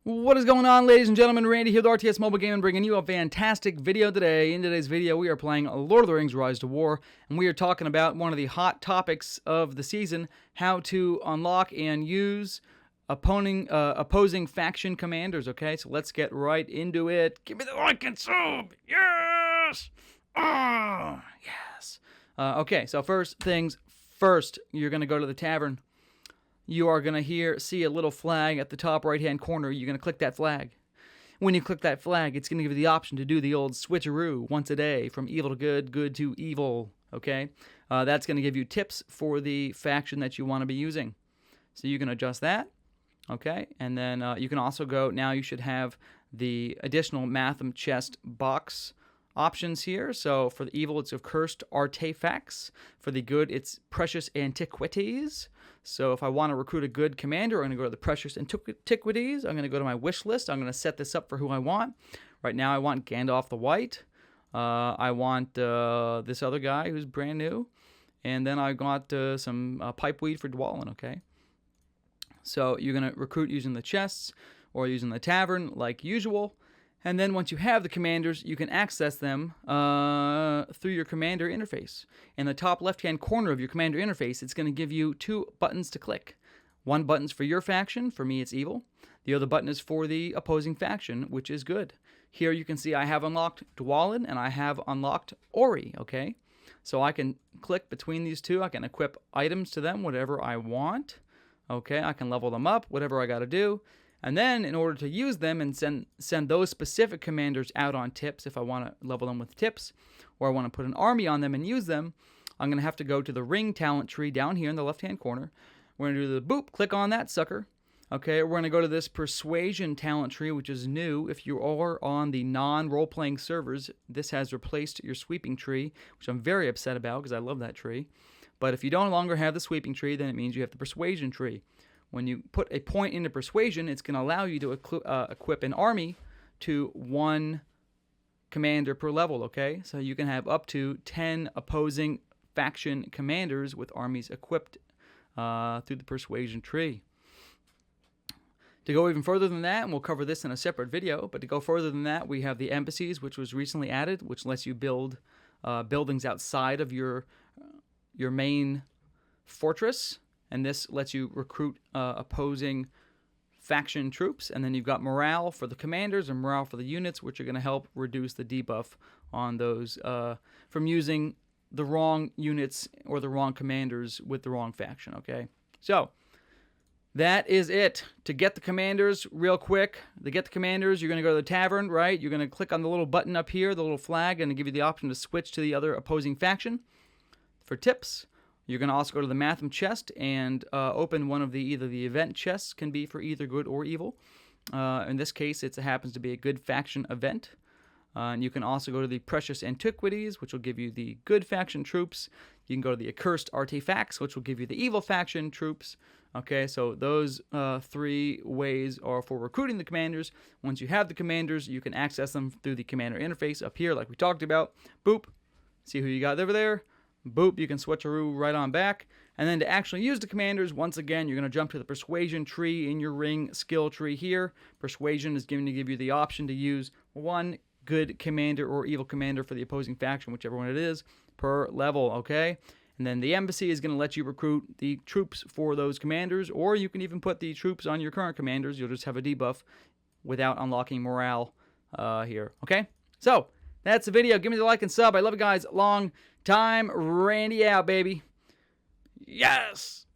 What is going on, ladies and gentlemen? Randy here with RTS Mobile Gaming, bringing you a fantastic video today. In today's video, we are playing Lord of the Rings Rise to War, and we are talking about one of the hot topics of the season, how to unlock and use opposing faction commanders, okay? So let's get right into it. Give me the like and sub! Yes! Oh, yes! Okay, so first things first, you're going to go to the tavern. You are going to see a little flag at the top right-hand corner. You're going to click that flag. When you click that flag, it's going to give you the option to do the old switcheroo once a day, from evil to good, good to evil, okay? That's going to give you tips for the faction that you want to be using. So you can adjust that, okay? And then you can also go, now you should have the additional Mathem chest box options here. So for the evil, it's of cursed artifacts. For the good, it's precious antiquities. So if I want to recruit a good commander, I'm going to go to the precious antiquities. I'm going to go to my wish list. I'm going to set this up for who I want. Right now I want Gandalf the White. I want this other guy who's brand new. And then I got some pipeweed for Dwalin, okay? So you're going to recruit using the chests or using the tavern like usual. And then once you have the commanders, you can access them through your commander interface. In the top left-hand corner of your commander interface, it's going to give you two buttons to click. One button's for your faction. For me, it's evil. The other button is for the opposing faction, which is good. Here you can see I have unlocked Dwalin and I have unlocked Ori, okay? So I can click between these two. I can equip items to them, whatever I want. Okay, I can level them up, whatever I got to do. And then, in order to use them and send those specific commanders out on tips, if I want to level them with tips, or I want to put an army on them and use them, I'm going to have to go to the ring talent tree down here in the left-hand corner. We're going to do the boop, click on that sucker. Okay, we're going to go to this persuasion talent tree, which is new. If you are on the non-role-playing servers, this has replaced your sweeping tree, which I'm very upset about because I love that tree. But if you no longer have the sweeping tree, then it means you have the persuasion tree. When you put a point into persuasion, it's going to allow you to equip an army to one commander per level, okay? So you can have up to 10 opposing faction commanders with armies equipped through the persuasion tree. To go even further than that, and we'll cover this in a separate video, but to go further than that, we have the embassies, which was recently added, which lets you build buildings outside of your main fortress. And this lets you recruit opposing faction troops. And then you've got morale for the commanders and morale for the units, which are going to help reduce the debuff on those from using the wrong units or the wrong commanders with the wrong faction, okay? So that is it. To get the commanders real quick, to get the commanders, you're going to go to the tavern, right? You're going to click on the little button up here, the little flag, and give you the option to switch to the other opposing faction. For tips, you're going to also go to the Mathem chest and open one of either the event chests, can be for either good or evil. In this case, it happens to be a good faction event. And you can also go to the precious antiquities, which will give you the good faction troops. You can go to the accursed artifacts, which will give you the evil faction troops. Okay, so those three ways are for recruiting the commanders. Once you have the commanders, you can access them through the commander interface up here, like we talked about. Boop. See who you got over there. Boop, you can switcheroo right on back. And then to actually use the commanders, once again, you're going to jump to the persuasion tree in your ring skill tree here. Persuasion is going to give you the option to use one good commander or evil commander for the opposing faction, whichever one it is, per level, okay? And then the embassy is going to let you recruit the troops for those commanders, or you can even put the troops on your current commanders. You'll just have a debuff without unlocking morale here, okay? So, that's the video. Give me the like and sub. I love you guys. Long time. Randy out, baby. Yes.